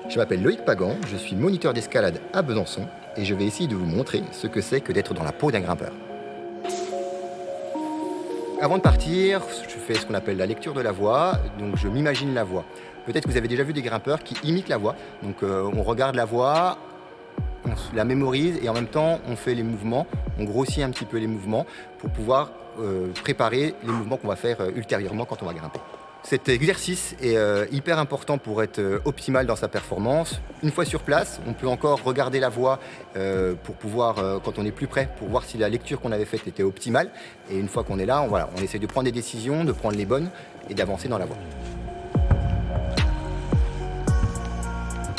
Je m'appelle Loïc Pagan, je suis moniteur d'escalade à Besançon et je vais essayer de vous montrer ce que c'est que d'être dans la peau d'un grimpeur. Avant de partir, je fais ce qu'on appelle la lecture de la voie, donc je m'imagine la voie. Peut-être que vous avez déjà vu des grimpeurs qui imitent la voie, donc on regarde la voie, on la mémorise et en même temps on fait les mouvements, on grossit un petit peu les mouvements pour pouvoir préparer les mouvements qu'on va faire ultérieurement quand on va grimper. Cet exercice est hyper important pour être optimal dans sa performance. Une fois sur place, on peut encore regarder la voie pour pouvoir, quand on est plus près, pour voir si la lecture qu'on avait faite était optimale. Et une fois qu'on est là, on essaie de prendre des décisions, de prendre les bonnes et d'avancer dans la voie.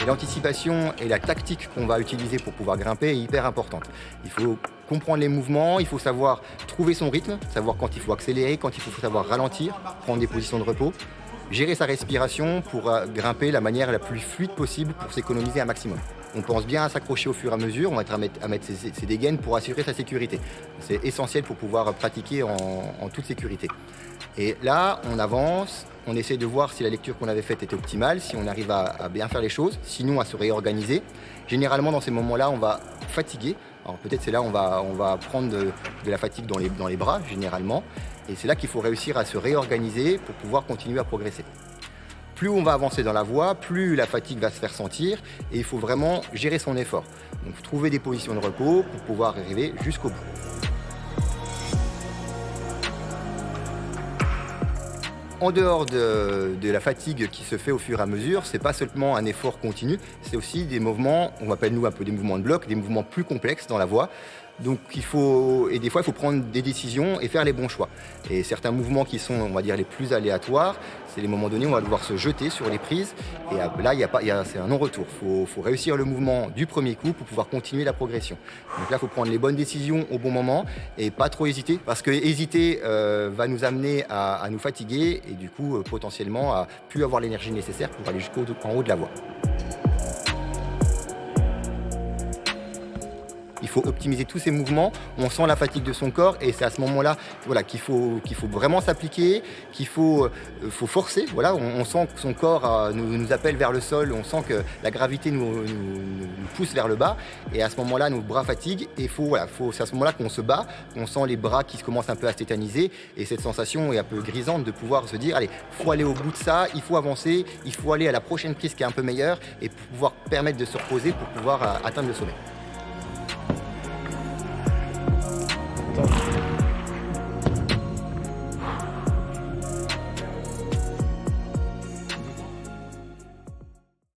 L'anticipation et la tactique qu'on va utiliser pour pouvoir grimper est hyper importante. Il faut comprendre les mouvements, il faut savoir trouver son rythme, savoir quand il faut accélérer, quand il faut savoir ralentir, prendre des positions de repos, gérer sa respiration pour grimper de la manière la plus fluide possible pour s'économiser un maximum. On pense bien à s'accrocher au fur et à mesure, on va être à mettre ses dégaines pour assurer sa sécurité. C'est essentiel pour pouvoir pratiquer en toute sécurité. Et là, on avance, on essaie de voir si la lecture qu'on avait faite était optimale, si on arrive à bien faire les choses, sinon à se réorganiser. Généralement, dans ces moments-là, on va fatiguer. Alors peut-être c'est là où on va prendre de la fatigue dans les bras, généralement. Et c'est là qu'il faut réussir à se réorganiser pour pouvoir continuer à progresser. Plus on va avancer dans la voie, plus la fatigue va se faire sentir et il faut vraiment gérer son effort. Donc trouver des positions de repos pour pouvoir arriver jusqu'au bout. En dehors de la fatigue qui se fait au fur et à mesure, c'est pas seulement un effort continu, c'est aussi des mouvements, on appelle nous un peu des mouvements de bloc, des mouvements plus complexes dans la voie. Donc des fois il faut prendre des décisions et faire les bons choix. Et certains mouvements qui sont, on va dire, les plus aléatoires, c'est les moments donnés où on va devoir se jeter sur les prises. Et là, c'est un non-retour. Faut réussir le mouvement du premier coup pour pouvoir continuer la progression. Donc là, il faut prendre les bonnes décisions au bon moment et pas trop hésiter. Parce que hésiter va nous amener à nous fatiguer et du coup, potentiellement, à plus avoir l'énergie nécessaire pour aller jusqu'en haut de la voie. Il faut optimiser tous ces mouvements, on sent la fatigue de son corps et c'est à ce moment-là qu'il faut vraiment s'appliquer, qu'il faut forcer. Voilà, on sent que son corps nous appelle vers le sol, on sent que la gravité nous pousse vers le bas et à ce moment-là, nos bras fatiguent et c'est à ce moment-là qu'on se bat, qu'on sent les bras qui commencent un peu à se tétaniser et cette sensation est un peu grisante de pouvoir se dire allez, il faut aller au bout de ça, il faut avancer, il faut aller à la prochaine prise qui est un peu meilleure et pour pouvoir permettre de se reposer pour pouvoir atteindre le sommet.